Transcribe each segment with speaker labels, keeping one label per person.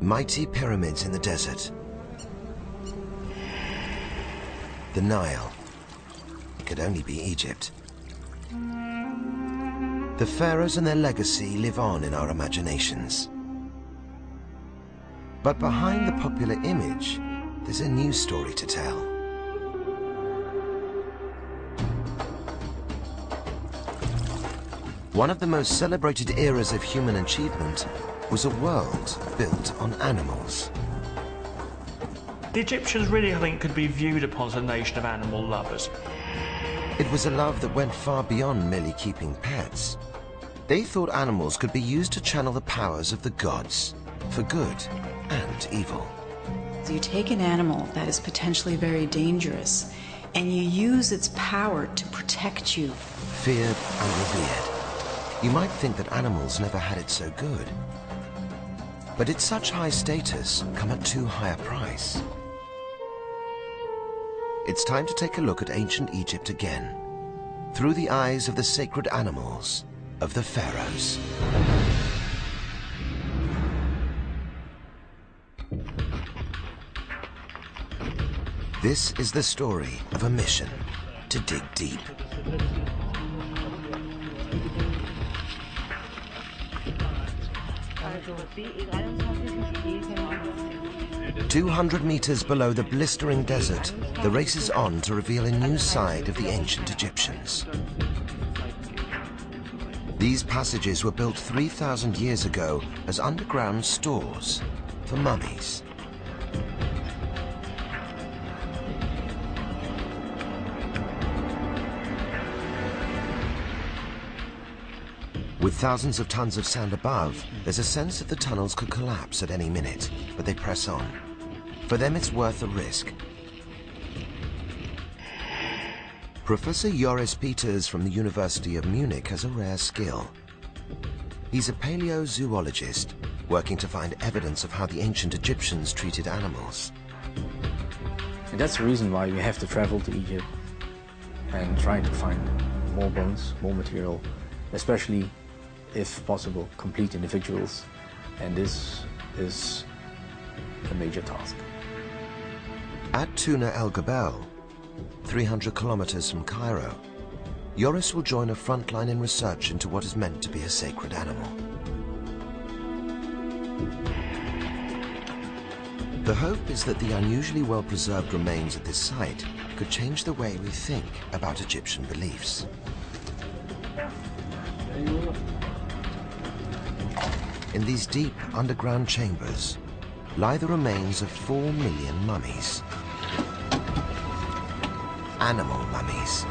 Speaker 1: Mighty pyramids in the desert. The Nile. It could only be Egypt. The pharaohs and their legacy live on in our imaginations. But behind the popular image, there's a new story to tell. One of the most celebrated eras of human achievement was a world built on animals.
Speaker 2: The Egyptians really, I think, could be viewed upon as a nation of animal lovers.
Speaker 1: It was a love that went far beyond merely keeping pets. They thought animals could be used to channel the powers of the gods, for good and evil.
Speaker 3: So you take an animal that is potentially very dangerous, and you use its power to protect you.
Speaker 1: Feared and revered. You might think that animals never had it so good. But did such high status come at too high a price? It's time to take a look at ancient Egypt again, through the eyes of the sacred animals of the pharaohs. This is the story of a mission to dig deep. 200 meters below the blistering desert, the race is on to reveal a new side of the ancient Egyptians. These passages were built 3,000 years ago as underground stores for mummies. With thousands of tons of sand above, there's a sense that the tunnels could collapse at any minute, but they press on. For them, it's worth the risk. Professor Joris Peters from the University of Munich has a rare skill. He's a paleozoologist, working to find evidence of how the ancient Egyptians treated animals.
Speaker 4: And that's the reason why we have to travel to Egypt and try to find more bones, more material, especially, if possible, complete individuals. And this is a major task.
Speaker 1: At Tuna El Gabel, 300 kilometers from Cairo, Joris will join a frontline in research into what is meant to be a sacred animal. The hope is that the unusually well-preserved remains at this site could change the way we think about Egyptian beliefs. In these deep underground chambers lie the remains of 4 million mummies. Animal mummies.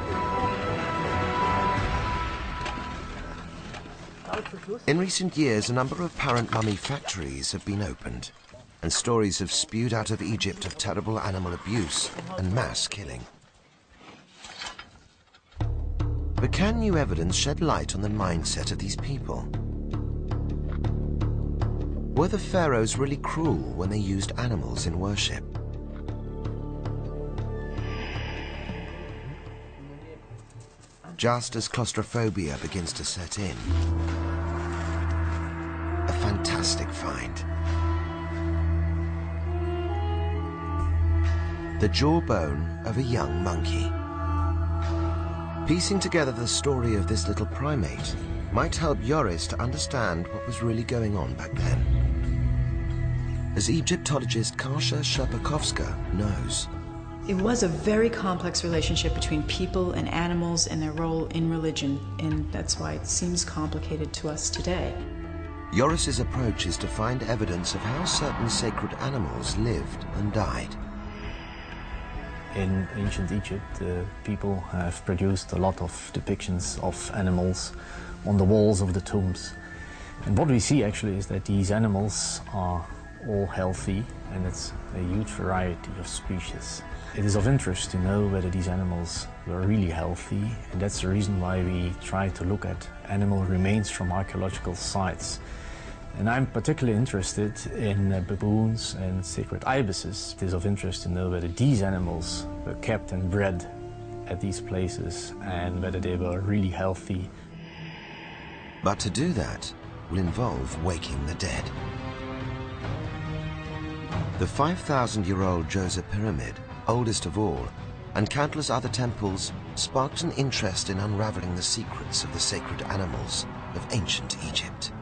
Speaker 1: In recent years, a number of parent mummy factories have been opened, and stories have spewed out of Egypt of terrible animal abuse and mass killing. But can new evidence shed light on the mindset of these people? Were the pharaohs really cruel when they used animals in worship? Just as claustrophobia begins to set in, a fantastic find. The jawbone of a young monkey. Piecing together the story of this little primate might help Joris to understand what was really going on back then. As Egyptologist Kasia Sherpakowska knows,
Speaker 3: it was a very complex relationship between people and animals and their role in religion, and that's why it seems complicated to us today.
Speaker 1: Joris's approach is to find evidence of how certain sacred animals lived and died.
Speaker 4: In ancient Egypt, people have produced a lot of depictions of animals on the walls of the tombs. And what we see actually is that these animals are all healthy, and it's a huge variety of species. It is of interest to know whether these animals were really healthy, and that's the reason why we try to look at animal remains from archaeological sites. And I'm particularly interested in baboons and sacred ibises. It is of interest to know whether these animals were kept and bred at these places and whether they were really healthy.
Speaker 1: But to do that will involve waking the dead. The 5,000-year-old Djoser Pyramid, oldest of all, and countless other temples sparked an interest in unraveling the secrets of the sacred animals of ancient Egypt.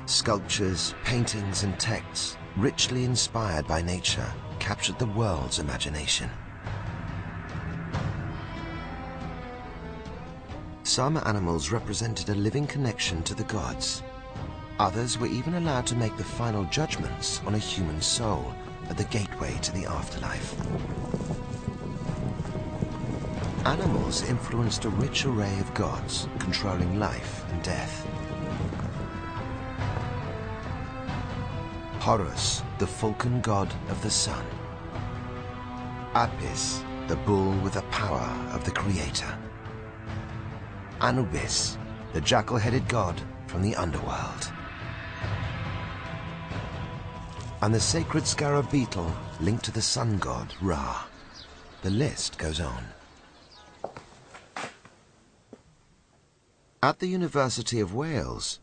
Speaker 1: Sculptures, paintings, and texts, richly inspired by nature, captured the world's imagination. Some animals represented a living connection to the gods. Others were even allowed to make the final judgments on a human soul at the gateway to the afterlife. Animals influenced a rich array of gods, controlling life and death. Horus, the falcon god of the sun. Apis, the bull with the power of the creator. Anubis, the jackal-headed god from the underworld. And the sacred scarab beetle linked to the sun god Ra. The list goes on. At the University of Wales,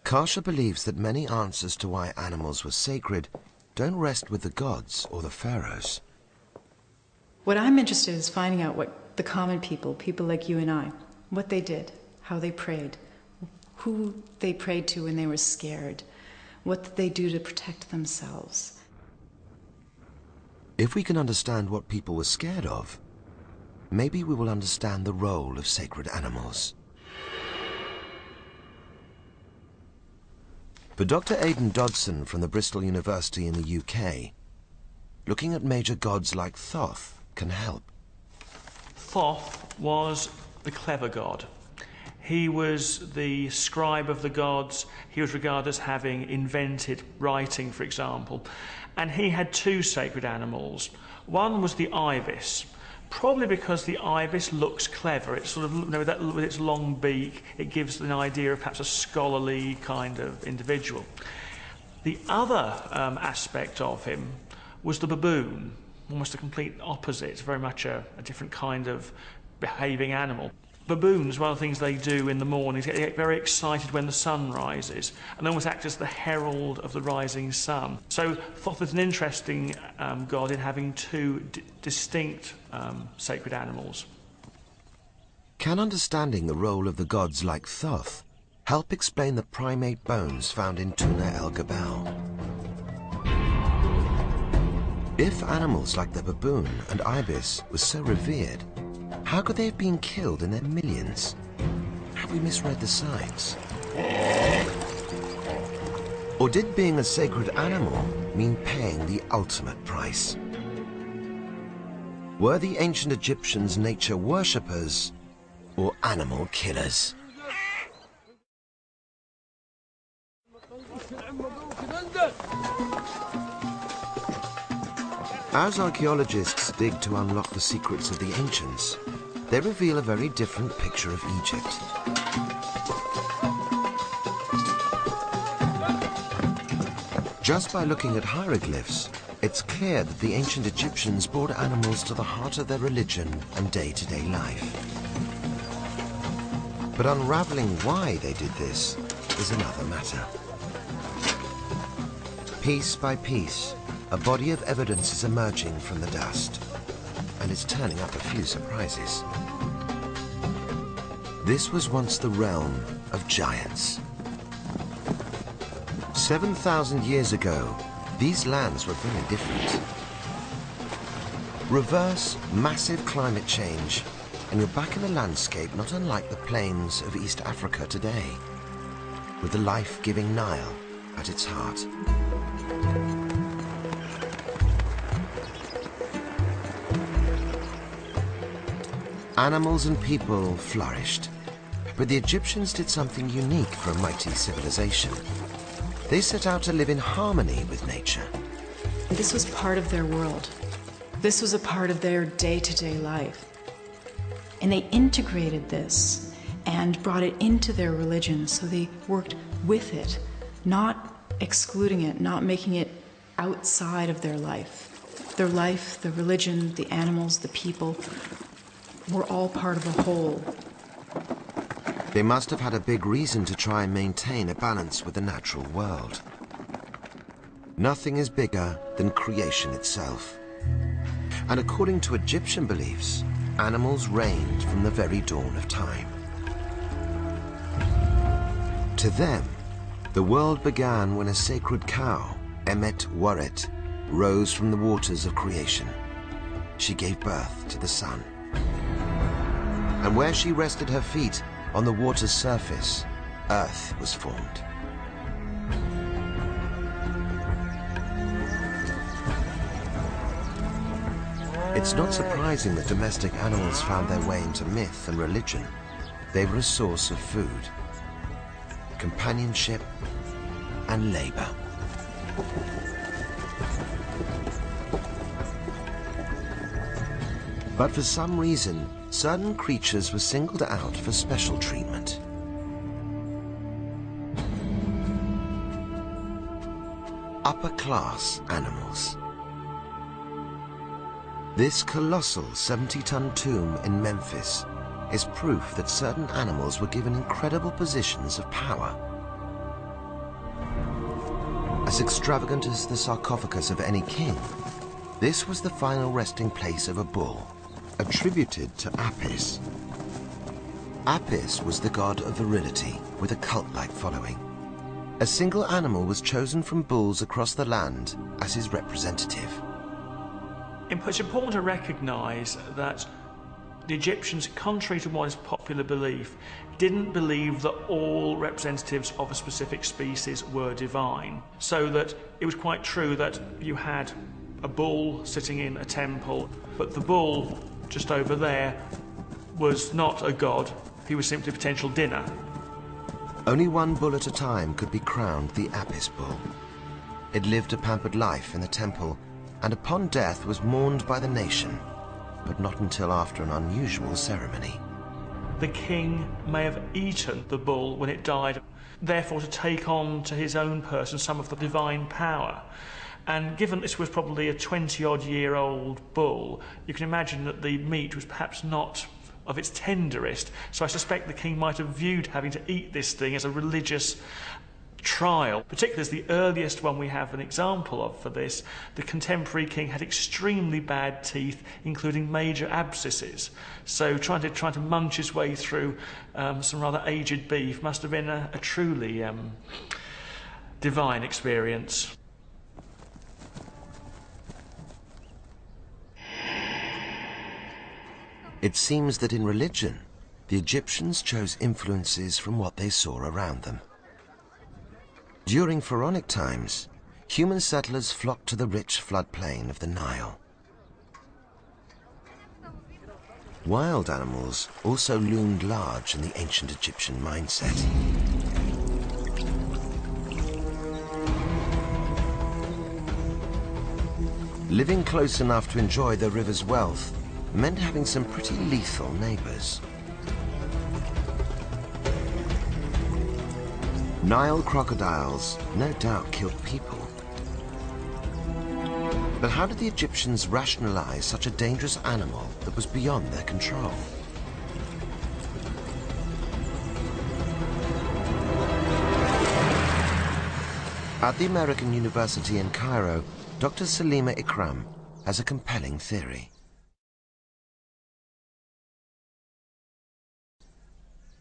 Speaker 1: Karsha believes that many answers to why animals were sacred don't rest with the gods or the pharaohs.
Speaker 3: What I'm interested in is finding out what the common people like you and I, what they did, how they prayed, who they prayed to when they were scared, what did they do to protect themselves.
Speaker 1: If we can understand what people were scared of, maybe we will understand the role of sacred animals. For Dr. Aidan Dodson from the Bristol University in the UK, looking at major gods like Thoth can help.
Speaker 2: Thoth was the clever god. He was the scribe of the gods. He was regarded as having invented writing, for example. And he had two sacred animals. One was the ibis, probably because the ibis looks clever. It's sort of, you know, with its long beak, it gives an idea of perhaps a scholarly kind of individual. The other aspect of him was the baboon, almost a complete opposite, very much a different kind of behaving animal. Baboons, one of the things they do in the morning is get very excited when the sun rises and almost act as the herald of the rising sun. So Thoth is an interesting god in having two distinct sacred animals.
Speaker 1: Can understanding the role of the gods like Thoth help explain the primate bones found in Tuna El Gabal? If animals like the baboon and ibis were so revered, how could they have been killed in their millions? Have we misread the signs? Or did being a sacred animal mean paying the ultimate price? Were the ancient Egyptians nature worshippers or animal killers? As archaeologists dig to unlock the secrets of the ancients, they reveal a very different picture of Egypt. Just by looking at hieroglyphs, it's clear that the ancient Egyptians brought animals to the heart of their religion and day-to-day life. But unraveling why they did this is another matter. Piece by piece, a body of evidence is emerging from the dust, and it's turning up a few surprises. This was once the realm of giants. 7,000 years ago, these lands were very different. Reverse massive climate change, and you're back in a landscape not unlike the plains of East Africa today, with the life-giving Nile at its heart. Animals and people flourished, but the Egyptians did something unique for a mighty civilization. They set out to live in harmony with nature.
Speaker 3: This was part of their world. This was a part of their day-to-day life. And they integrated this and brought it into their religion, so they worked with it, not excluding it, not making it outside of their life. Their life, the religion, the animals, the people were all part of a whole.
Speaker 1: They must have had a big reason to try and maintain a balance with the natural world. Nothing is bigger than creation itself. And according to Egyptian beliefs, animals reigned from the very dawn of time. To them, the world began when a sacred cow, Emet Waret, rose from the waters of creation. She gave birth to the sun. And where she rested her feet on the water's surface, earth was formed. It's not surprising that domestic animals found their way into myth and religion. They were a source of food, companionship, and labor. But for some reason, certain creatures were singled out for special treatment. Upper-class animals. This colossal 70-ton tomb in Memphis is proof that certain animals were given incredible positions of power. As extravagant as the sarcophagus of any king, this was the final resting place of a bull, attributed to Apis. Apis was the god of virility with a cult-like following. A single animal was chosen from bulls across the land as his representative.
Speaker 2: It's important to recognise that the Egyptians, contrary to what is popular belief, didn't believe that all representatives of a specific species were divine. So that it was quite true that you had a bull sitting in a temple, but the bull just over there was not a god, he was simply a potential dinner.
Speaker 1: Only one bull at a time could be crowned the Apis bull. It lived a pampered life in the temple, and upon death was mourned by the nation, but not until after an unusual ceremony.
Speaker 2: The king may have eaten the bull when it died, therefore to take on to his own person some of the divine power. And given this was probably a 20-odd-year-old bull, you can imagine that the meat was perhaps not of its tenderest, so I suspect the king might have viewed having to eat this thing as a religious trial. Particularly as the earliest one we have an example of for this, the contemporary king had extremely bad teeth, including major abscesses. So trying to munch his way through some rather aged beef must have been a truly divine experience.
Speaker 1: It seems that in religion, the Egyptians chose influences from what they saw around them. During pharaonic times, human settlers flocked to the rich floodplain of the Nile. Wild animals also loomed large in the ancient Egyptian mindset. Living close enough to enjoy the river's wealth meant having some pretty lethal neighbors. Nile crocodiles no doubt killed people. But how did the Egyptians rationalize such a dangerous animal that was beyond their control? At the American University in Cairo, Dr. Salima Ikram has a compelling theory.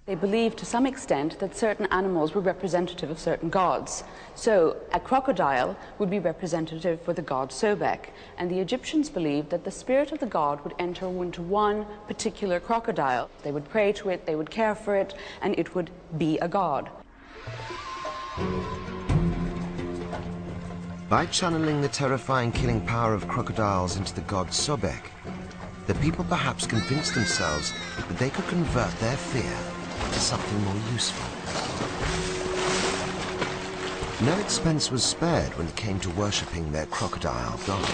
Speaker 5: They believed to some extent that certain animals were representative of certain gods. So a crocodile would be representative for the god Sobek, and the Egyptians believed that the spirit of the god would enter into one particular crocodile. They would pray to it, they would care for it, and it would be a god.
Speaker 1: By channeling the terrifying killing power of crocodiles into the god Sobek, the people perhaps convinced themselves that they could convert their fear to something more useful. No expense was spared when it came to worshipping their crocodile god.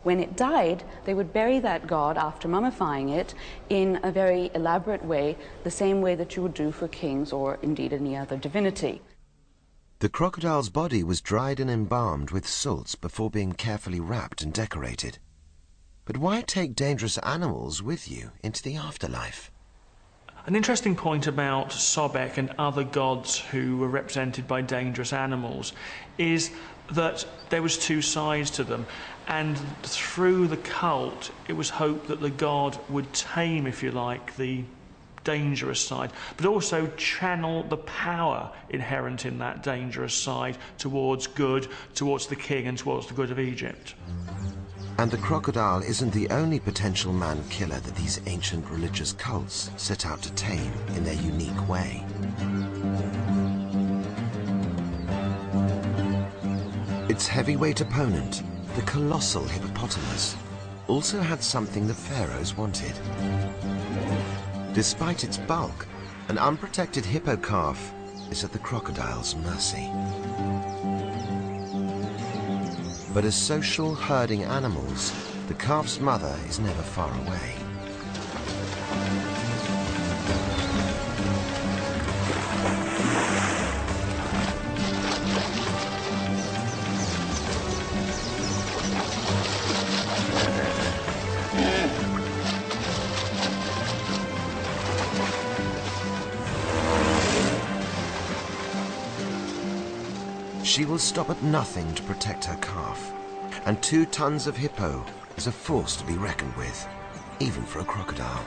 Speaker 5: When it died, they would bury that god after mummifying it in a very elaborate way, the same way that you would do for kings or indeed any other divinity.
Speaker 1: The crocodile's body was dried and embalmed with salts before being carefully wrapped and decorated. But why take dangerous animals with you into the afterlife?
Speaker 2: An interesting point about Sobek and other gods who were represented by dangerous animals is that there was two sides to them, and through the cult it was hoped that the god would tame, if you like, the dangerous side, but also channel the power inherent in that dangerous side towards good, towards the king and towards the good of Egypt.
Speaker 1: And the crocodile isn't the only potential man-killer that these ancient religious cults set out to tame in their unique way. Its heavyweight opponent, the colossal hippopotamus, also had something the pharaohs wanted. Despite its bulk, an unprotected hippo calf is at the crocodile's mercy. But as social herding animals, the calf's mother is never far away. She will stop at nothing to protect her calf, and 2 tons of hippo is a force to be reckoned with, even for a crocodile.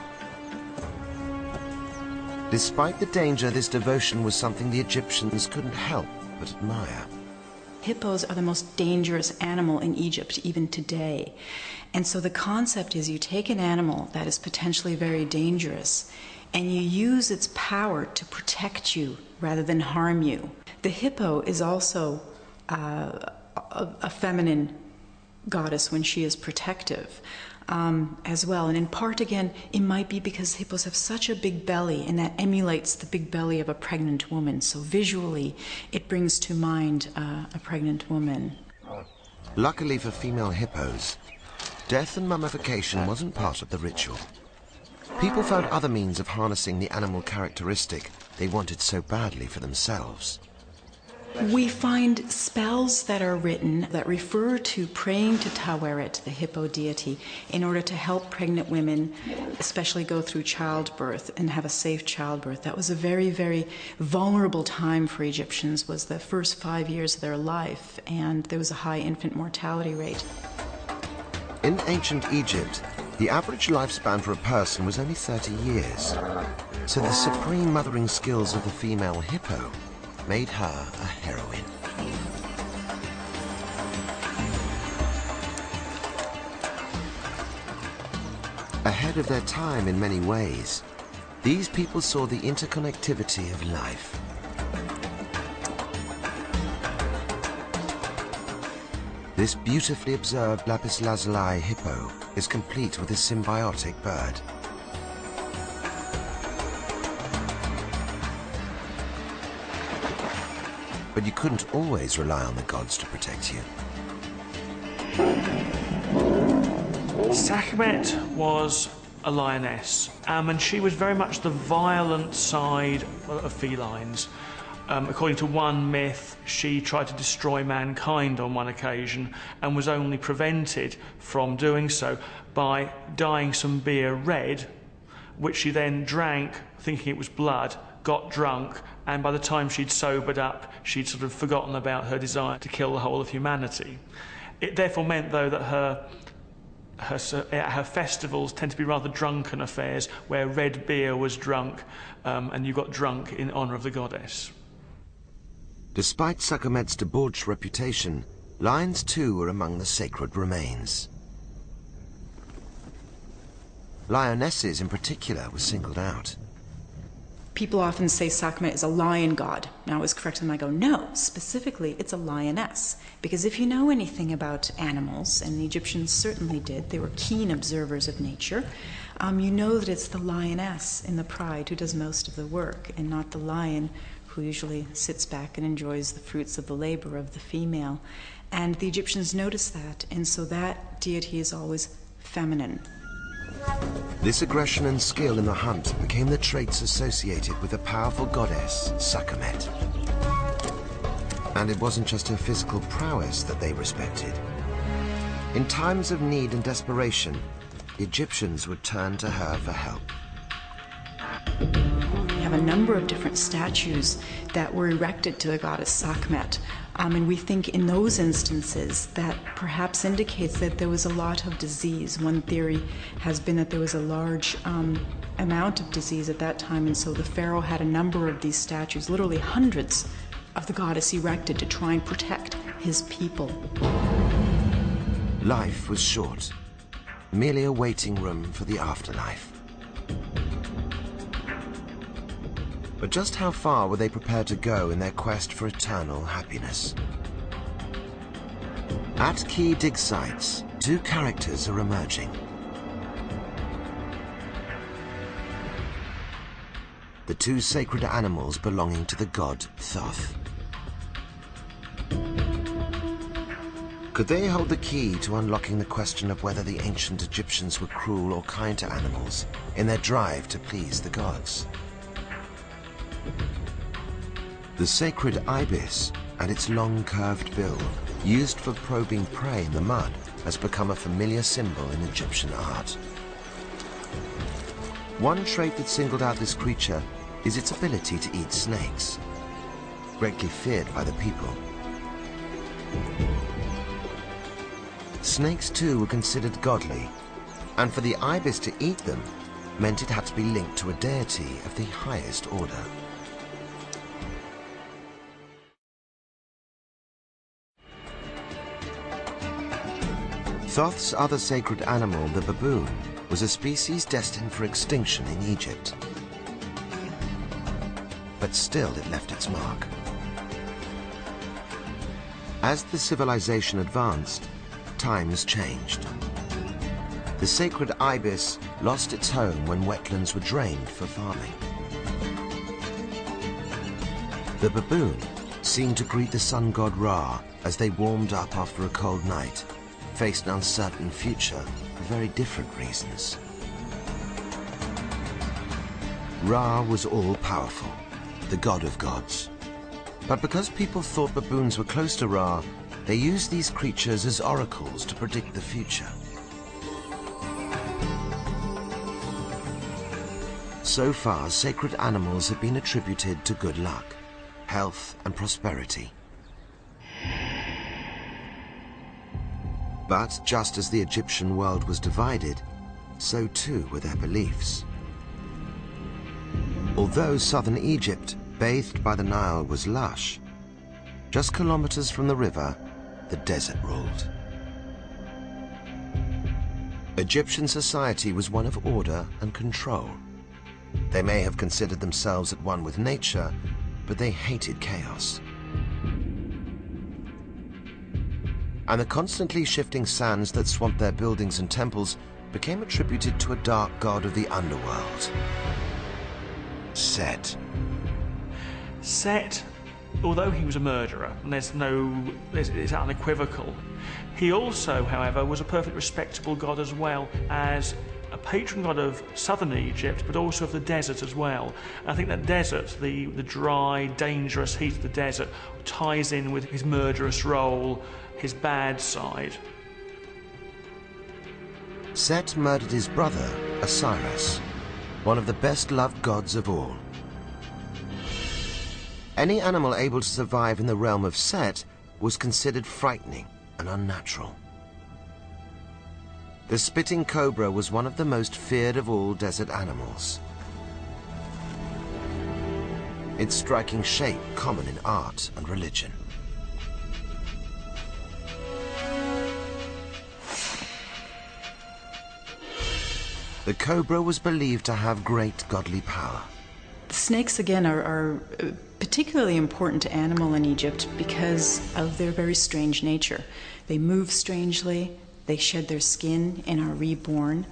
Speaker 1: Despite the danger, this devotion was something the Egyptians couldn't help but admire.
Speaker 3: Hippos are the most dangerous animal in Egypt, even today. And so the concept is you take an animal that is potentially very dangerous and you use its power to protect you rather than harm you. The hippo is also a feminine goddess when she is protective as well. And in part, again, it might be because hippos have such a big belly, and that emulates the big belly of a pregnant woman. So visually, it brings to mind a pregnant woman.
Speaker 1: Luckily for female hippos, death and mummification wasn't part of the ritual. People found other means of harnessing the animal characteristic they wanted so badly for themselves.
Speaker 3: We find spells that are written that refer to praying to Taweret, the hippo deity, in order to help pregnant women, especially go through childbirth and have a safe childbirth. That was a very, very vulnerable time for Egyptians, was the first 5 years of their life, and there was a high infant mortality rate.
Speaker 1: In ancient Egypt, the average lifespan for a person was only 30 years. So the supreme mothering skills of the female hippo made her a heroine. Ahead of their time in many ways, these people saw the interconnectivity of life. This beautifully observed lapis lazuli hippo is complete with a symbiotic bird. But you couldn't always rely on the gods to protect you.
Speaker 2: Sekhmet was a lioness, and she was very much the violent side of felines. According to one myth, she tried to destroy mankind on one occasion and was only prevented from doing so by dyeing some beer red, which she then drank thinking it was blood, got drunk, and by the time she'd sobered up, she'd sort of forgotten about her desire to kill the whole of humanity. It therefore meant, though, that her festivals tend to be rather drunken affairs where red beer was drunk and you got drunk in honour of the goddess.
Speaker 1: Despite Sekhmet's debauched reputation, lions too were among the sacred remains. Lionesses in particular were singled out.
Speaker 3: People often say Sekhmet is a lion god. Now, I always correct them, I go, no, specifically it's a lioness. Because if you know anything about animals, and the Egyptians certainly did, they were keen observers of nature, you know that it's the lioness in the pride who does most of the work, and not the lion who usually sits back and enjoys the fruits of the labor of the female. And the Egyptians noticed that, and so that deity is always feminine.
Speaker 1: This aggression and skill in the hunt became the traits associated with the powerful goddess, Sekhmet. And it wasn't just her physical prowess that they respected. In times of need and desperation, the Egyptians would turn to her for help.
Speaker 3: We have a number of different statues that were erected to the goddess Sekhmet. And we think in those instances that perhaps indicates that there was a lot of disease. One theory has been that there was a large amount of disease at that time, and so the pharaoh had a number of these statues, literally hundreds of the goddess erected to try and protect his people.
Speaker 1: Life was short, merely a waiting room for the afterlife. But just how far were they prepared to go in their quest for eternal happiness? At key dig sites, two characters are emerging. The two sacred animals belonging to the god Thoth. Could they hold the key to unlocking the question of whether the ancient Egyptians were cruel or kind to animals in their drive to please the gods? The sacred ibis and its long curved bill, used for probing prey in the mud, has become a familiar symbol in Egyptian art. One trait that singled out this creature is its ability to eat snakes, greatly feared by the people. Snakes too were considered godly, and for the ibis to eat them meant it had to be linked to a deity of the highest order. Thoth's other sacred animal, the baboon, was a species destined for extinction in Egypt. But still it left its mark. As the civilization advanced, times changed. The sacred ibis lost its home when wetlands were drained for farming. The baboon seemed to greet the sun god Ra as they warmed up after a cold night, faced an uncertain future for very different reasons. Ra was all-powerful, the god of gods. But because people thought baboons were close to Ra, they used these creatures as oracles to predict the future. So far, sacred animals have been attributed to good luck, health and prosperity. But just as the Egyptian world was divided, so too were their beliefs. Although southern Egypt, bathed by the Nile, was lush, just kilometers from the river, the desert ruled. Egyptian society was one of order and control. They may have considered themselves at one with nature, but they hated chaos. And the constantly shifting sands that swamped their buildings and temples became attributed to a dark god of the underworld, Set.
Speaker 2: Set, although he was a murderer, and it's unequivocal, he also, however, was a perfectly respectable god as well, as a patron god of southern Egypt, but also of the desert as well. I think that desert, the dry, dangerous heat of the desert, ties in with his murderous role, his bad side.
Speaker 1: Set murdered his brother, Osiris, one of the best-loved gods of all. Any animal able to survive in the realm of Set was considered frightening and unnatural. The spitting cobra was one of the most feared of all desert animals. Its striking shape common in art and religion. The cobra was believed to have great godly power.
Speaker 3: Snakes, again, are particularly important animal in Egypt because of their very strange nature. They move strangely, they shed their skin and are reborn.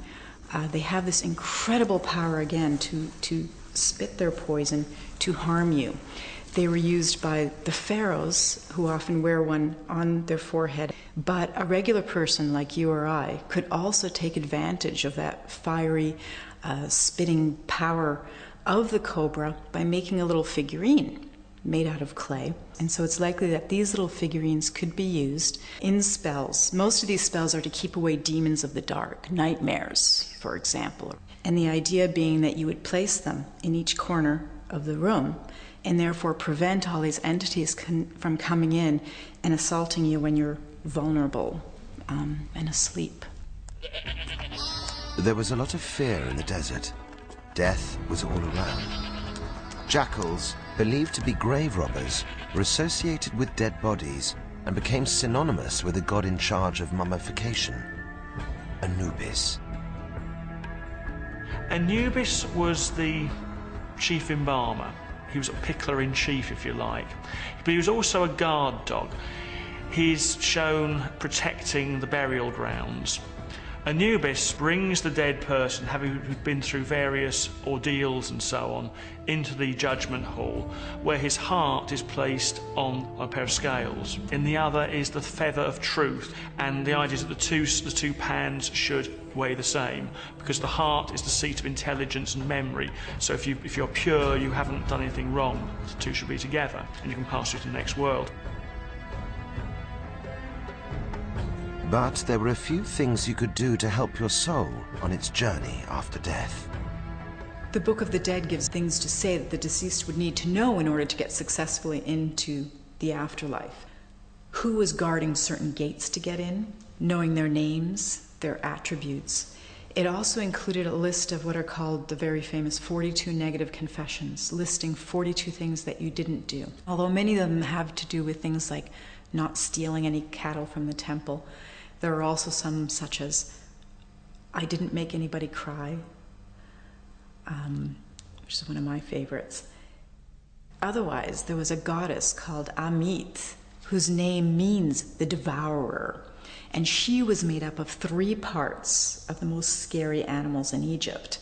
Speaker 3: They have this incredible power, again, to spit their poison, to harm you. They were used by the pharaohs, who often wear one on their forehead. But a regular person like you or I could also take advantage of that fiery, spitting power of the cobra by making a little figurine. made out of clay. And so it's likely that these little figurines could be used in spells. Most of these spells are to keep away demons of the dark, nightmares, for example. And the idea being that you would place them in each corner of the room and therefore prevent all these entities from coming in and assaulting you when you're vulnerable and asleep.
Speaker 1: There was a lot of fear in the desert. Death was all around. Jackals, believed to be grave robbers, were associated with dead bodies and became synonymous with the god in charge of mummification, Anubis.
Speaker 2: Anubis was the chief embalmer. He was a pickler-in-chief, if you like. But he was also a guard dog. He's shown protecting the burial grounds. Anubis brings the dead person, having been through various ordeals and so on, into the judgment hall, where his heart is placed on a pair of scales. In the other is the feather of truth, and the idea is that the two pans should weigh the same, because the heart is the seat of intelligence and memory. So if you're pure, you haven't done anything wrong. The two should be together, and you can pass through to the next world.
Speaker 1: But there were a few things you could do to help your soul on its journey after death.
Speaker 3: The Book of the Dead gives things to say that the deceased would need to know in order to get successfully into the afterlife. Who was guarding certain gates to get in, knowing their names, their attributes. It also included a list of what are called the very famous 42 negative confessions, listing 42 things that you didn't do. Although many of them have to do with things like not stealing any cattle from the temple, there are also some such as, I didn't make anybody cry, which is one of my favorites. Otherwise, there was a goddess called Amit, whose name means the devourer. And she was made up of 3 parts of the most scary animals in Egypt.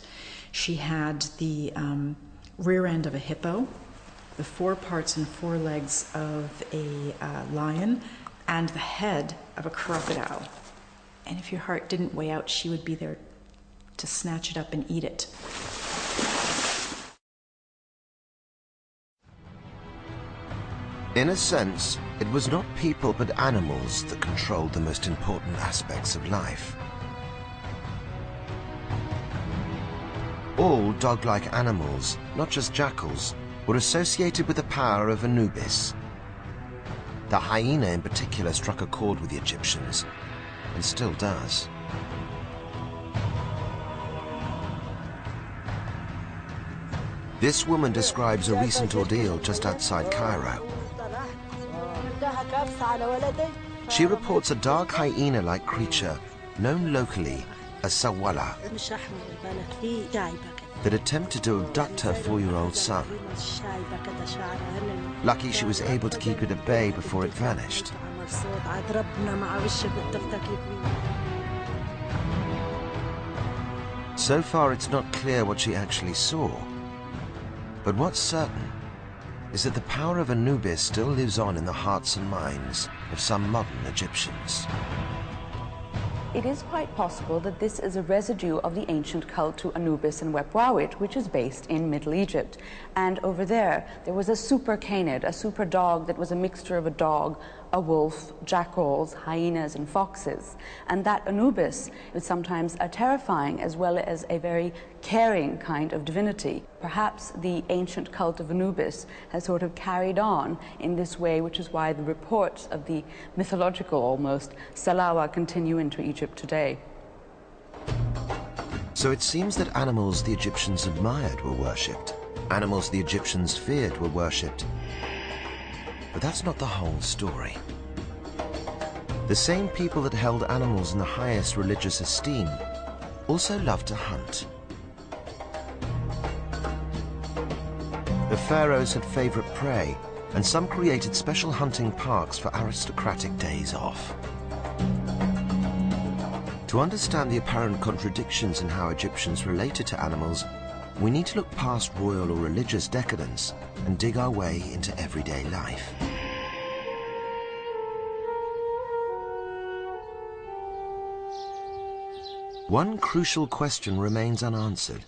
Speaker 3: She had the rear end of a hippo, the 4 parts and 4 legs of a lion, and the head of a crocodile. And if your heart didn't weigh out, she would be there to snatch it up and eat it.
Speaker 1: In a sense, it was not people but animals that controlled the most important aspects of life. All dog-like animals, not just jackals, were associated with the power of Anubis. The hyena in particular struck a chord with the Egyptians, and still does. This woman describes a recent ordeal just outside Cairo. She reports a dark hyena-like creature, known locally as Sawala, that attempted to abduct her 4-year-old son. Lucky she was able to keep it at bay before it vanished. So far, it's not clear what she actually saw. But what's certain is that the power of Anubis still lives on in the hearts and minds of some modern Egyptians.
Speaker 5: It is quite possible that this is a residue of the ancient cult to Anubis and Wepwawit, which is based in Middle Egypt. And over there was a super canid, a super dog that was a mixture of a dog, a wolf, jackals, hyenas, and foxes. And that Anubis is sometimes a terrifying as well as a very caring kind of divinity. Perhaps the ancient cult of Anubis has sort of carried on in this way, which is why the reports of the mythological, almost, Salawa continue into Egypt today.
Speaker 1: So it seems that animals the Egyptians admired were worshipped. Animals the Egyptians feared were worshipped. But that's not the whole story. The same people that held animals in the highest religious esteem also loved to hunt. The pharaohs had favorite prey, and some created special hunting parks for aristocratic days off. To understand the apparent contradictions in how Egyptians related to animals, we need to look past royal or religious decadence and dig our way into everyday life. One crucial question remains unanswered.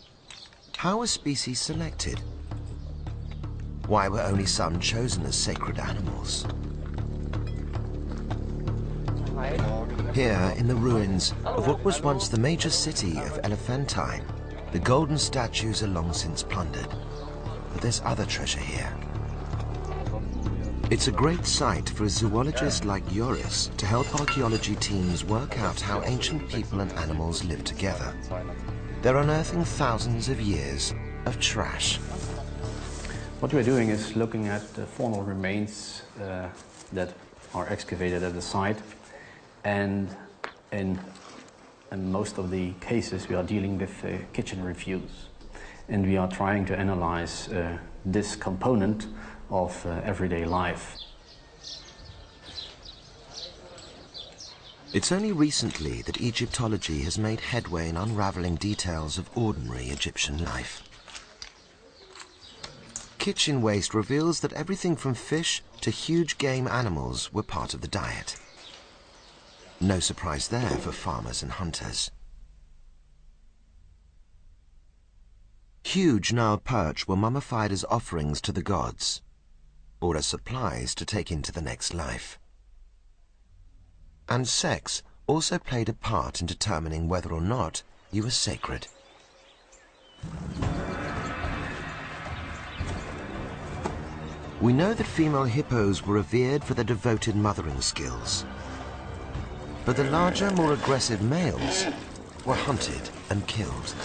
Speaker 1: How are species selected? Why were only some chosen as sacred animals? Here, in the ruins of what was once the major city of Elephantine, the golden statues are long since plundered. But there's other treasure here. It's a great sight for a zoologist like Joris to help archaeology teams work out how ancient people and animals lived together. They're unearthing thousands of years of trash.
Speaker 6: What we're doing is looking at the faunal remains that are excavated at the site, and in most of the cases we are dealing with kitchen refuse, and we are trying to analyze this component of everyday life.
Speaker 1: It's only recently that Egyptology has made headway in unraveling details of ordinary Egyptian life. Kitchen waste reveals that everything from fish to huge game animals were part of the diet. No surprise there for farmers and hunters. Huge Nile perch were mummified as offerings to the gods, or as supplies to take into the next life. And sex also played a part in determining whether or not you were sacred. We know that female hippos were revered for their devoted mothering skills. But the larger, more aggressive males were hunted and killed.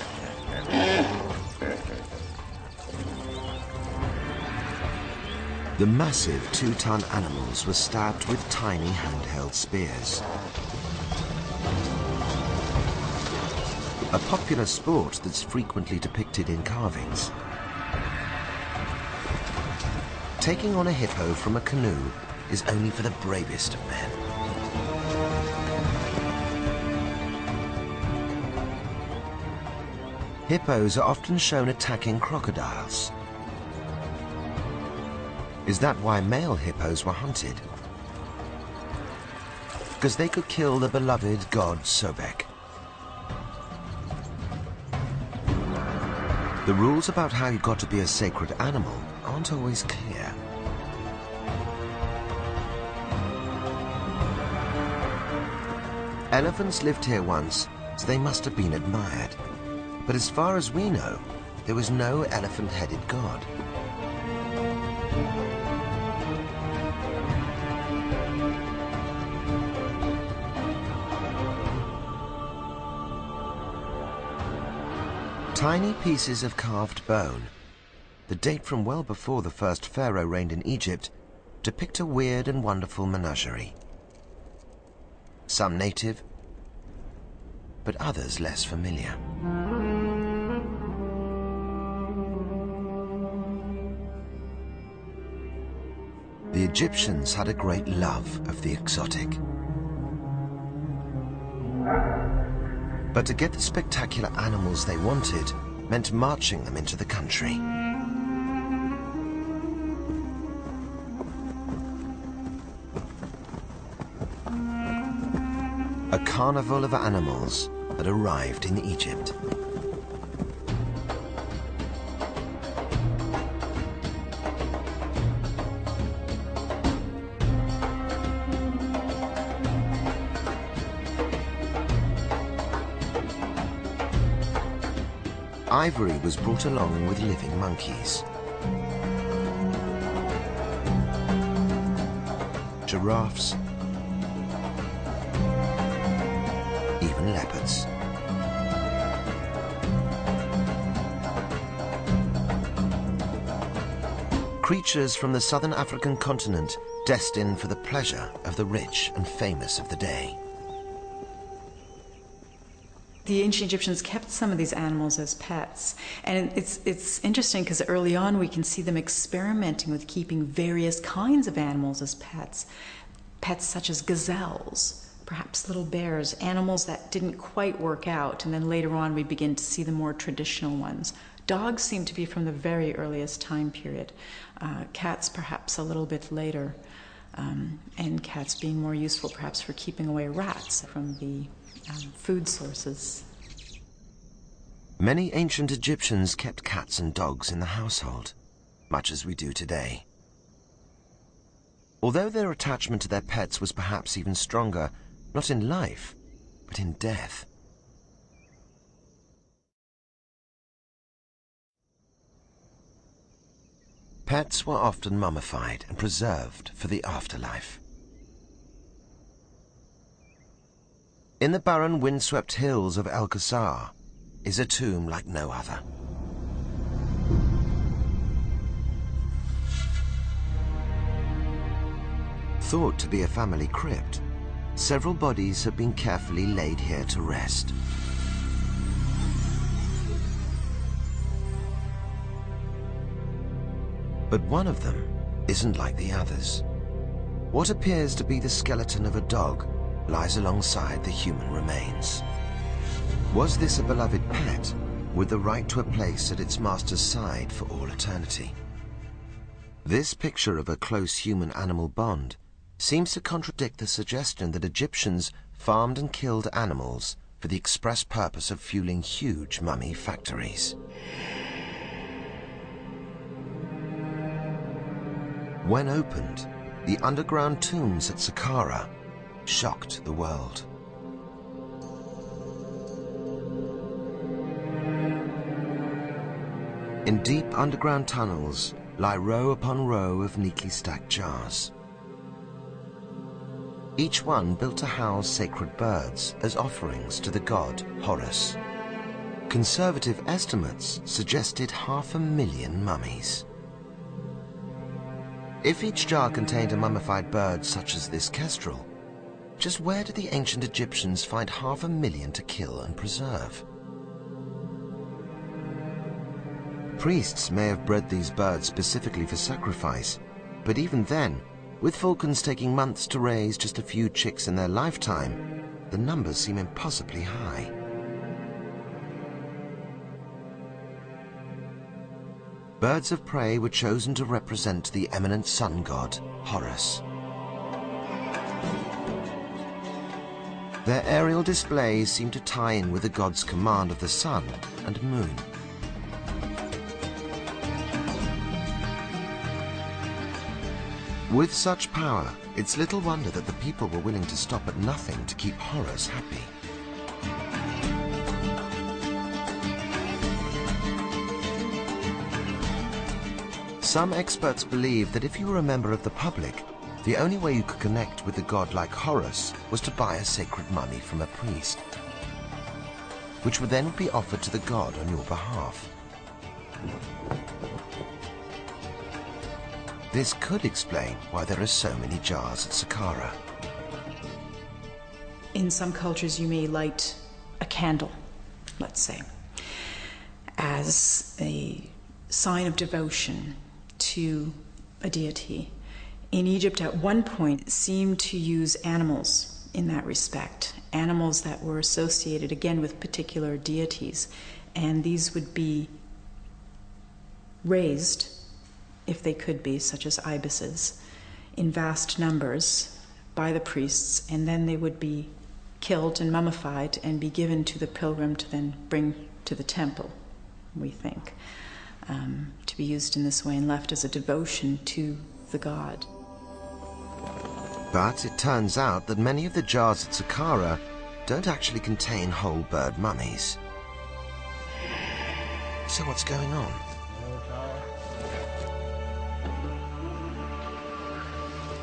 Speaker 1: The massive 2-ton animals were stabbed with tiny handheld spears. A popular sport that's frequently depicted in carvings. Taking on a hippo from a canoe is only for the bravest of men. Hippos are often shown attacking crocodiles. Is that why male hippos were hunted? Because they could kill the beloved god Sobek. The rules about how you got to be a sacred animal aren't always clear. Elephants lived here once, so they must have been admired. But as far as we know, there was no elephant-headed god. Tiny pieces of carved bone, that date from well before the first pharaoh reigned in Egypt, depict a weird and wonderful menagerie. Some native, but others less familiar. The Egyptians had a great love of the exotic. But to get the spectacular animals they wanted meant marching them into the country. A carnival of animals had arrived in Egypt. Ivory was brought along with living monkeys. Giraffes, even leopards. Creatures from the southern African continent destined for the pleasure of the rich and famous of the day.
Speaker 3: The ancient Egyptians kept some of these animals as pets. And it's interesting because early on we can see them experimenting with keeping various kinds of animals as pets. Pets such as gazelles, perhaps little bears, animals that didn't quite work out. And then later on we begin to see the more traditional ones. Dogs seem to be from the very earliest time period. Cats perhaps a little bit later. And cats being more useful perhaps for keeping away rats from the food sources.
Speaker 1: Many ancient Egyptians kept cats and dogs in the household. much as we do today. Although their attachment to their pets was perhaps even stronger, not in life, but in death. Pets were often mummified and preserved for the afterlife. In the barren, windswept hills of El Qasar is a tomb like no other. Thought to be a family crypt, several bodies have been carefully laid here to rest. But one of them isn't like the others. What appears to be the skeleton of a dog lies alongside the human remains. Was this a beloved pet with the right to a place at its master's side for all eternity? This picture of a close human-animal bond seems to contradict the suggestion that Egyptians farmed and killed animals for the express purpose of fueling huge mummy factories. When opened, the underground tombs at Saqqara shocked the world. In deep underground tunnels lie row upon row of neatly stacked jars. Each one built to house sacred birds as offerings to the god Horus. Conservative estimates suggested 500,000 mummies. If each jar contained a mummified bird such as this kestrel, just where did the ancient Egyptians find 500,000 to kill and preserve? Priests may have bred these birds specifically for sacrifice, but even then, with falcons taking months to raise just a few chicks in their lifetime, the numbers seem impossibly high. Birds of prey were chosen to represent the eminent sun god, Horus. Their aerial displays seem to tie in with the god's command of the sun and moon. With such power, it's little wonder that the people were willing to stop at nothing to keep Horus happy. Some experts believe that if you were a member of the public, the only way you could connect with a god like Horus was to buy a sacred mummy from a priest, which would then be offered to the god on your behalf. This could explain why there are so many jars at Saqqara.
Speaker 3: In some cultures, you may light a candle, let's say, as a sign of devotion to a deity. In Egypt, at one point, seemed to use animals in that respect, animals that were associated, again, with particular deities. And these would be raised, if they could be, such as ibises, in vast numbers by the priests, and then they would be killed and mummified and be given to the pilgrim to then bring to the temple, we think, to be used in this way and left as a devotion to the god.
Speaker 1: But it turns out that many of the jars at Saqqara don't actually contain whole bird mummies. So what's going on?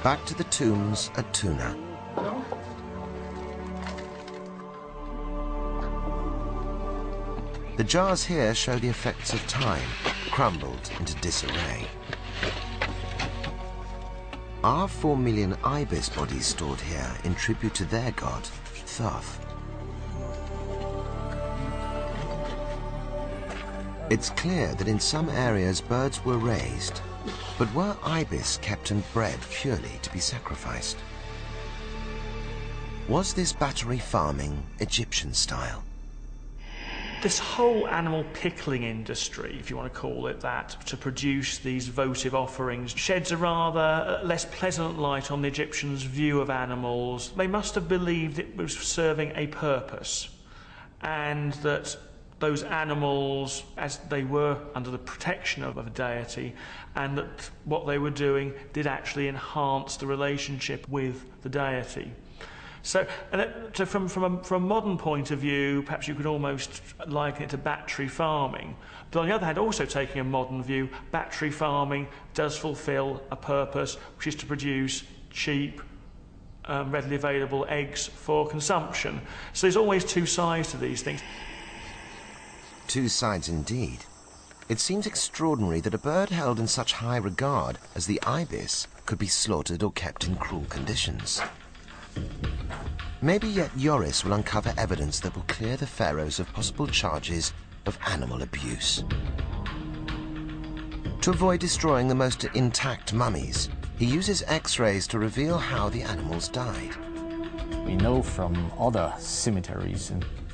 Speaker 1: Back to the tombs at Tuna. The jars here show the effects of time, crumbled into disarray. Are 4 million ibis bodies stored here in tribute to their god, Thoth? It's clear that in some areas birds were raised, but were ibis kept and bred purely to be sacrificed? Was this battery farming Egyptian style?
Speaker 2: This whole animal pickling industry, if you want to call it that, to produce these votive offerings, sheds a rather less pleasant light on the Egyptians' view of animals. They must have believed it was serving a purpose, and that those animals as they were under the protection of a deity, and that what they were doing did actually enhance the relationship with the deity. So from a modern point of view, perhaps you could almost liken it to battery farming. But on the other hand, also taking a modern view, battery farming does fulfil a purpose, which is to produce cheap, readily available eggs for consumption. So there's always two sides to these things.
Speaker 1: Two sides indeed. It seems extraordinary that a bird held in such high regard as the ibis could be slaughtered or kept in cruel conditions. Maybe yet Joris will uncover evidence that will clear the pharaohs of possible charges of animal abuse. To avoid destroying the most intact mummies, he uses X-rays to reveal how the animals died.
Speaker 4: We know from other cemeteries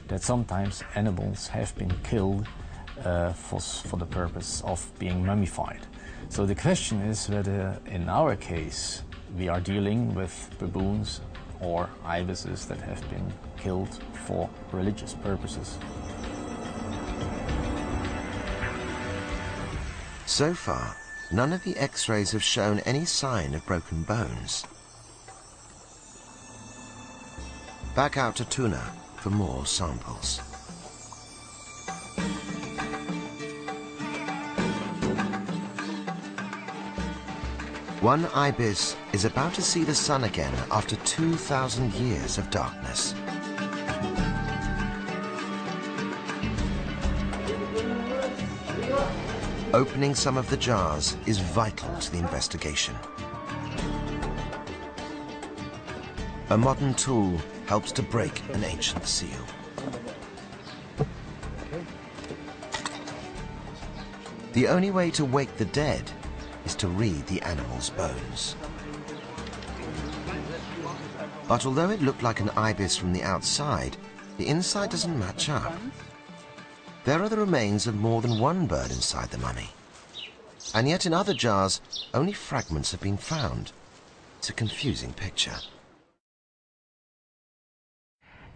Speaker 4: that sometimes animals have been killed for the purpose of being mummified. So the question is whether in our case we are dealing with baboons or ibises that have been killed for religious purposes.
Speaker 1: So far, none of the X-rays have shown any sign of broken bones. Back out to Tuna for more samples. One ibis is about to see the sun again after 2,000 years of darkness. Opening some of the jars is vital to the investigation. A modern tool helps to break an ancient seal. The only way to wake the dead is to read the animal's bones. But although it looked like an ibis from the outside, the inside doesn't match up. There are the remains of more than one bird inside the mummy. And yet in other jars, only fragments have been found. It's a confusing picture.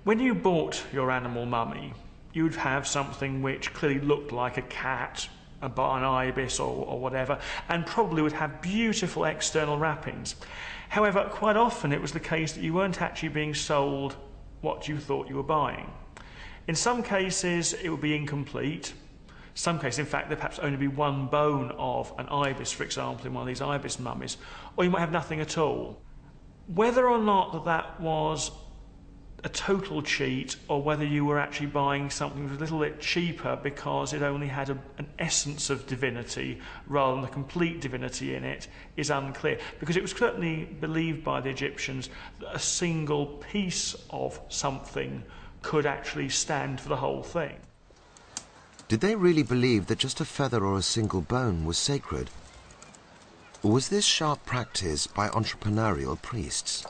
Speaker 2: When you bought your animal mummy, you'd have something which clearly looked like a cat, an ibis or whatever, and probably would have beautiful external wrappings. However, quite often it was the case that you weren't actually being sold what you thought you were buying. In some cases it would be incomplete. Some cases, in fact, there perhaps only be one bone of an ibis, for example, in one of these ibis mummies, or you might have nothing at all. Whether or not that was a total cheat, or whether you were actually buying something that was a little bit cheaper because it only had an essence of divinity rather than a complete divinity in it, is unclear. Because it was certainly believed by the Egyptians that a single piece of something could actually stand for the whole thing.
Speaker 1: Did they really believe that just a feather or a single bone was sacred? Or was this sharp practice by entrepreneurial priests?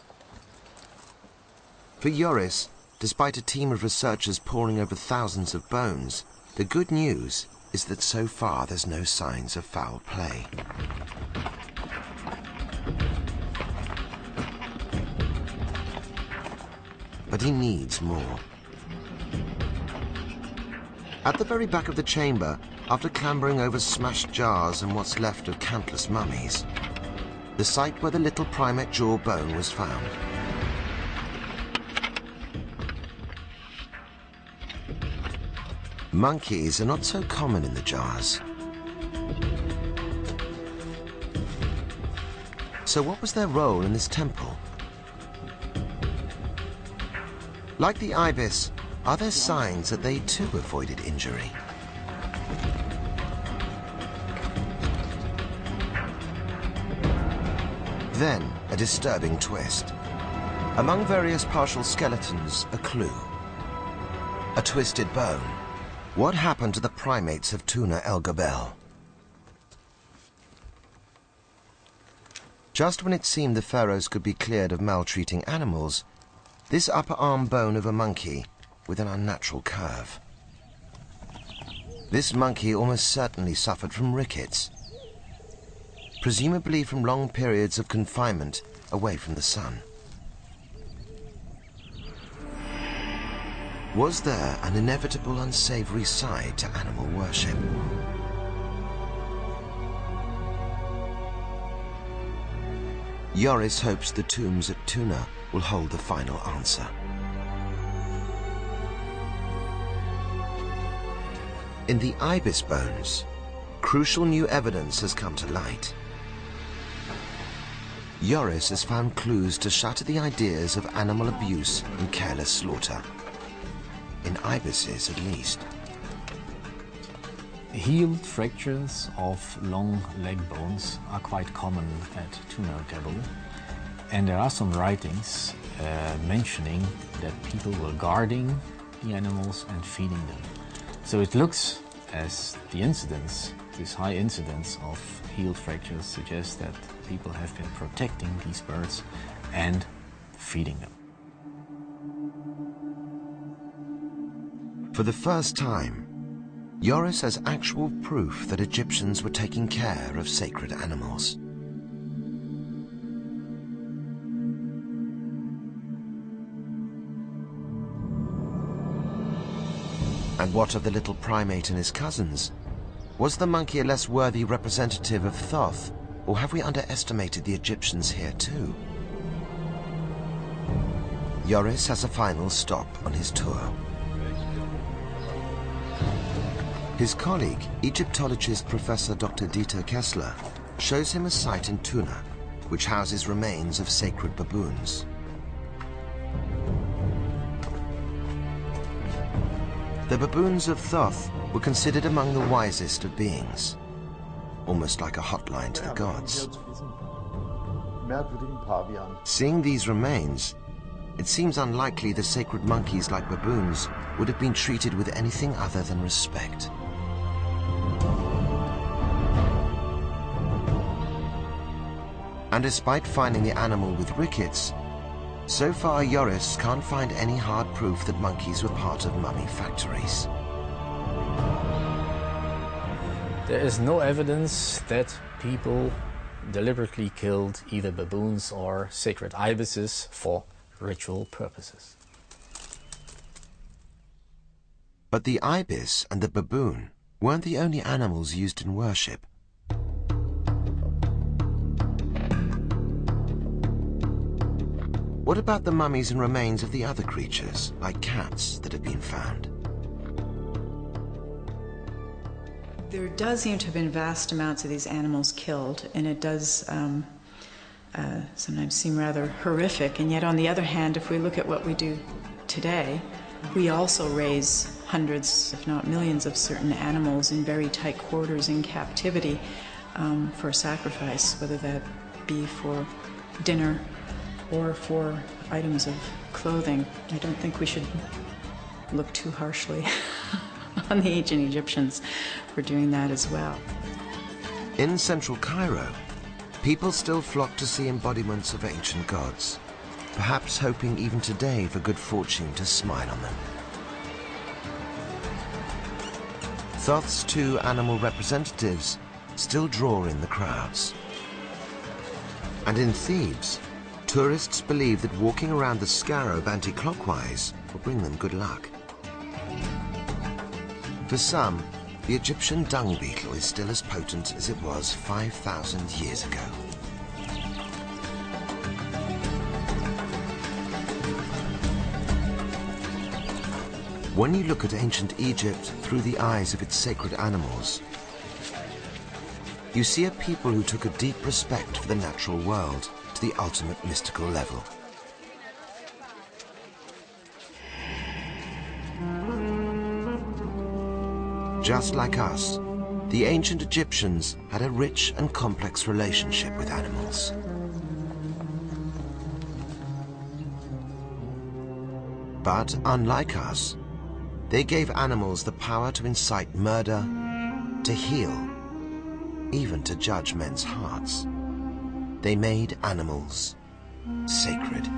Speaker 1: For Joris, despite a team of researchers poring over thousands of bones, the good news is that so far there's no signs of foul play. But he needs more. At the very back of the chamber, after clambering over smashed jars and what's left of countless mummies, the site where the little primate jaw bone was found. Monkeys are not so common in the jars. So what was their role in this temple? Like the ibis, are there signs that they too avoided injury? Then, a disturbing twist. Among various partial skeletons, a clue. A twisted bone. What happened to the primates of Tuna El Gabel? Just when it seemed the pharaohs could be cleared of maltreating animals, this upper arm bone of a monkey with an unnatural curve. This monkey almost certainly suffered from rickets, presumably from long periods of confinement away from the sun. Was there an inevitable unsavory side to animal worship? Joris hopes the tombs at Tuna will hold the final answer. In the ibis bones, crucial new evidence has come to light. Joris has found clues to shatter the ideas of animal abuse and careless slaughter. In ibises, at least.
Speaker 4: Healed fractures of long leg bones are quite common at Tuna taboo, and there are some writings mentioning that people were guarding the animals and feeding them. So it looks as the incidence, this high incidence of healed fractures, suggests that people have been protecting these birds and feeding them.
Speaker 1: For the first time, Joris has actual proof that Egyptians were taking care of sacred animals. And what of the little primate and his cousins? Was the monkey a less worthy representative of Thoth, or have we underestimated the Egyptians here too? Joris has a final stop on his tour. His colleague, Egyptologist Professor Dr. Dieter Kessler, shows him a site in Tuna, which houses remains of sacred baboons. The baboons of Thoth were considered among the wisest of beings, almost like a hotline to the gods. Seeing these remains, it seems unlikely the sacred monkeys like baboons would have been treated with anything other than respect. And despite finding the animal with rickets, so far Joris can't find any hard proof that monkeys were part of mummy factories.
Speaker 4: There is no evidence that people deliberately killed either baboons or sacred ibises for ritual purposes.
Speaker 1: But the ibis and the baboon weren't the only animals used in worship. What about the mummies and remains of the other creatures, like cats, that have been found?
Speaker 3: There does seem to have been vast amounts of these animals killed, and it does sometimes seem rather horrific. And yet, on the other hand, if we look at what we do today, we also raise hundreds, if not millions, of certain animals in very tight quarters in captivity for sacrifice, whether that be for dinner or for items of clothing. I don't think we should look too harshly on the ancient Egyptians for doing that as well.
Speaker 1: In central Cairo, people still flock to see embodiments of ancient gods, perhaps hoping even today for good fortune to smile on them. Thoth's two animal representatives still draw in the crowds. And in Thebes, tourists believe that walking around the scarab anti-clockwise will bring them good luck. For some, the Egyptian dung beetle is still as potent as it was 5,000 years ago. When you look at ancient Egypt through the eyes of its sacred animals, you see a people who took a deep respect for the natural world to the ultimate mystical level. Just like us, the ancient Egyptians had a rich and complex relationship with animals. But unlike us, they gave animals the power to incite murder, to heal, even to judge men's hearts. They made animals sacred.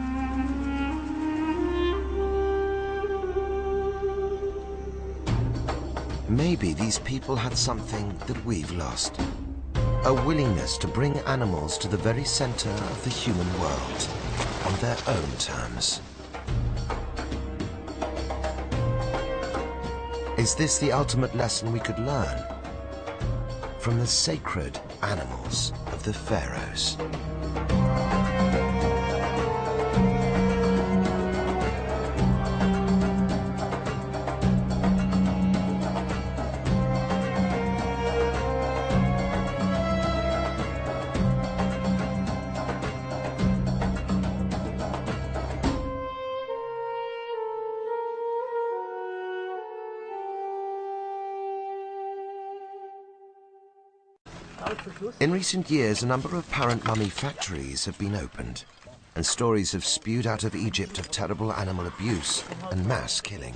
Speaker 1: Maybe these people had something that we've lost. A willingness to bring animals to the very center of the human world on their own terms. Is this the ultimate lesson we could learn from the sacred animals of the pharaohs? In recent years, a number of parent mummy factories have been opened, and stories have spewed out of Egypt of terrible animal abuse and mass killing.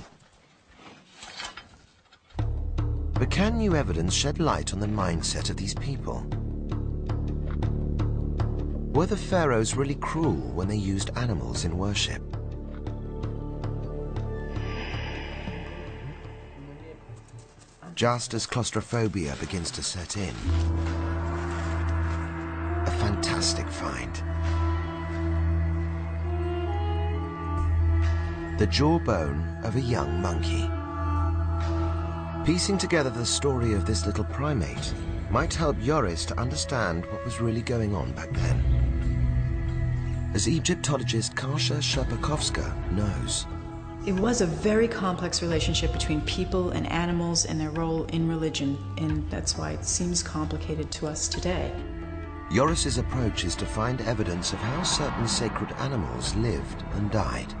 Speaker 1: But can new evidence shed light on the mindset of these people? Were the pharaohs really cruel when they used animals in worship? Just as claustrophobia begins to set in, a fantastic find. The jawbone of a young monkey. Piecing together the story of this little primate might help Joris to understand what was really going on back then. As Egyptologist Kasia Sherpakowska knows,
Speaker 3: it was a very complex relationship between people and animals and their role in religion, and that's why it seems complicated to us today.
Speaker 1: Joris's approach is to find evidence of how certain sacred animals lived and died.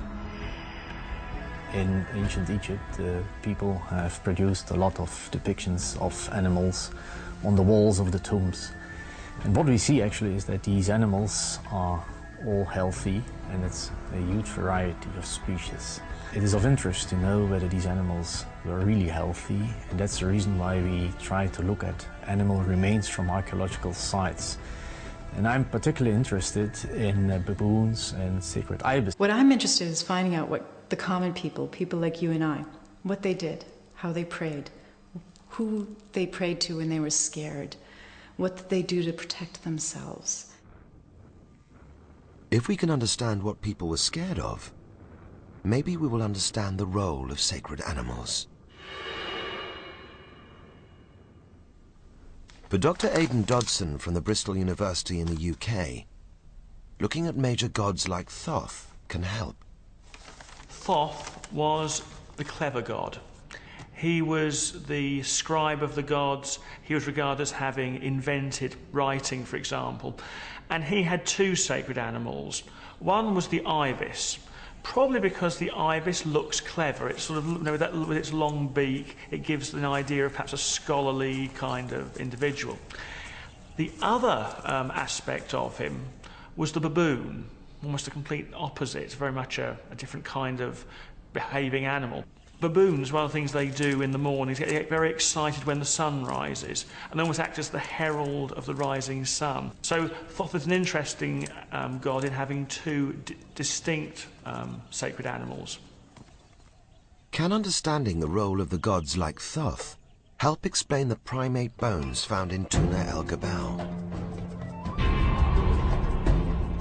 Speaker 4: In ancient Egypt, people have produced a lot of depictions of animals on the walls of the tombs. And what we see actually is that these animals are all healthy, and it's a huge variety of species. It is of interest to know whether these animals were really healthy, and that's the reason why we try to look at animal remains from archaeological sites. And I'm particularly interested in baboons and sacred ibis.
Speaker 3: What I'm interested in is finding out what the common people like you and I, what they did, how they prayed, who they prayed to when they were scared, what did they do to protect themselves.
Speaker 1: If we can understand what people were scared of, maybe we will understand the role of sacred animals. For Dr. Aidan Dodson from the Bristol University in the UK, looking at major gods like Thoth can help.
Speaker 2: Thoth was the clever god. He was the scribe of the gods. He was regarded as having invented writing, for example. And he had two sacred animals. One was the ibis, probably because the ibis looks clever. It's sort of, you know, with its long beak, it gives an idea of perhaps a scholarly kind of individual. The other aspect of him was the baboon, almost a complete opposite, very much a different kind of behaving animal. Baboons, one of the things they do in the morning is get very excited when the sun rises and almost act as the herald of the rising sun. So Thoth is an interesting god in having two distinct sacred animals.
Speaker 1: Can understanding the role of the gods like Thoth help explain the primate bones found in Tuna El Gabal?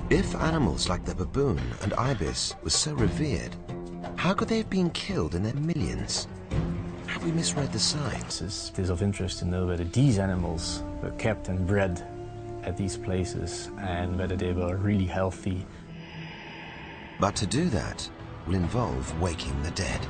Speaker 1: If animals like the baboon and ibis were so revered, how could they have been killed in their millions? Have we misread the signs?
Speaker 4: It is of interest to know whether these animals were kept and bred at these places and whether they were really healthy.
Speaker 1: But to do that will involve waking the dead.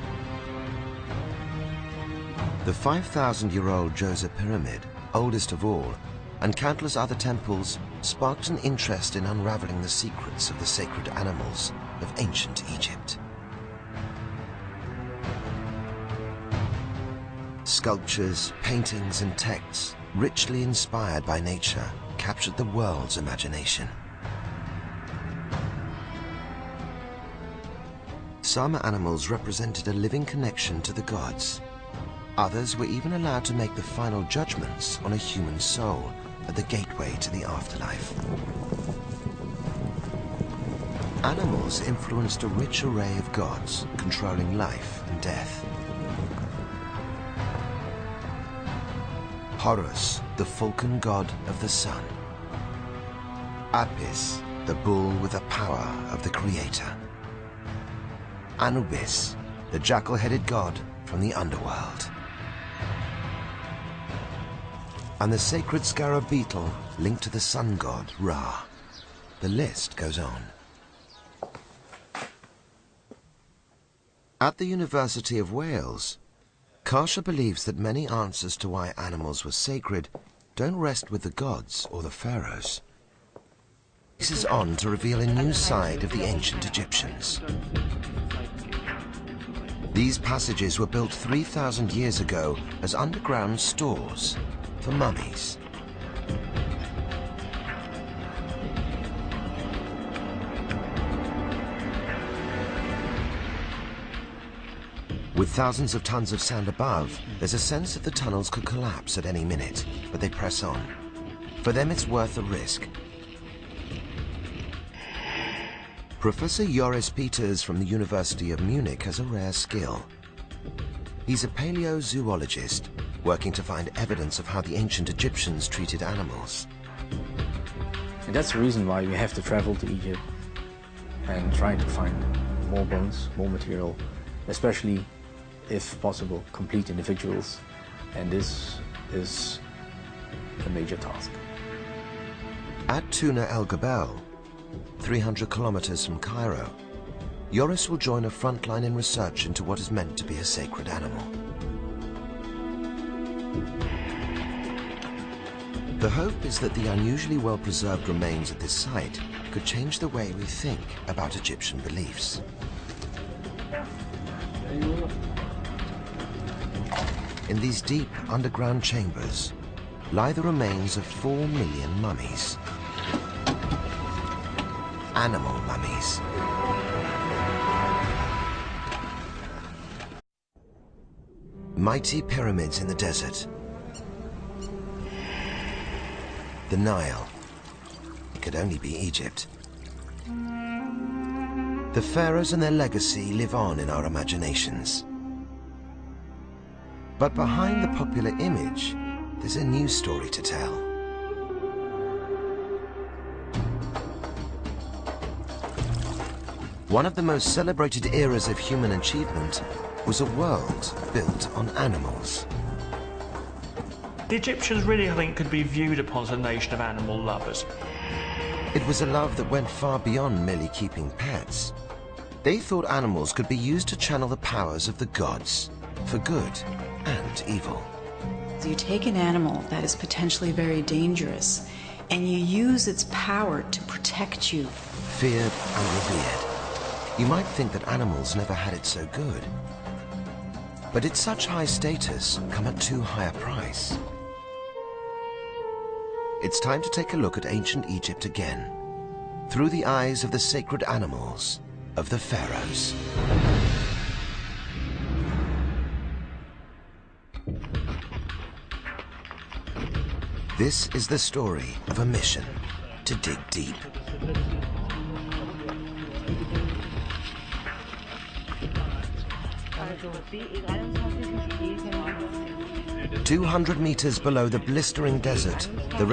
Speaker 1: The 5,000-year-old Djoser Pyramid, oldest of all, and countless other temples sparked an interest in unraveling the secrets of the sacred animals of ancient Egypt. Sculptures, paintings, and texts, richly inspired by nature, captured the world's imagination. Some animals represented a living connection to the gods. Others were even allowed to make the final judgments on a human soul at the gateway to the afterlife. Animals influenced a rich array of gods, controlling life and death. Horus, the falcon god of the sun. Apis, the bull with the power of the creator. Anubis, the jackal-headed god from the underworld. and the sacred scarab beetle linked to the sun god Ra. The list goes on. At the University of Wales, Karsha believes that many answers to why animals were sacred don't rest with the gods or the pharaohs. This is on to reveal a new side of the ancient Egyptians. These passages were built 3,000 years ago as underground stores for mummies. With thousands of tons of sand above, there's a sense that the tunnels could collapse at any minute, but they press on. For them, it's worth the risk. Professor Joris Peters from the University of Munich has a rare skill. He's a paleozoologist working to find evidence of how the ancient Egyptians treated animals.
Speaker 4: And that's the reason why we have to travel to Egypt and try to find more bones, more material, especially, if possible, complete individuals. And this is a major task.
Speaker 1: At Tuna El Gabel, 300 kilometers from Cairo, Joris will join a frontline in research into what is meant to be a sacred animal. The hope is that the unusually well-preserved remains at this site could change the way we think about Egyptian beliefs. In these deep underground chambers lie the remains of 4 million mummies. Animal mummies. Mighty pyramids in the desert. The Nile. It could only be Egypt. The pharaohs and their legacy live on in our imaginations. But behind the popular image, there's a new story to tell. One of the most celebrated eras of human achievement was a world built on animals.
Speaker 2: The Egyptians really, I think, could be viewed upon as a nation of animal lovers.
Speaker 1: It was a love that went far beyond merely keeping pets. They thought animals could be used to channel the powers of the gods, for good and evil.
Speaker 3: So you take an animal that is potentially very dangerous, and you use its power to protect you.
Speaker 1: Feared and revered. You might think that animals never had it so good. But did such high status come at too high a price? It's time to take a look at ancient Egypt again, through the eyes of the sacred animals of the pharaohs. This is the story of a mission to dig deep. 200 meters below the blistering desert, the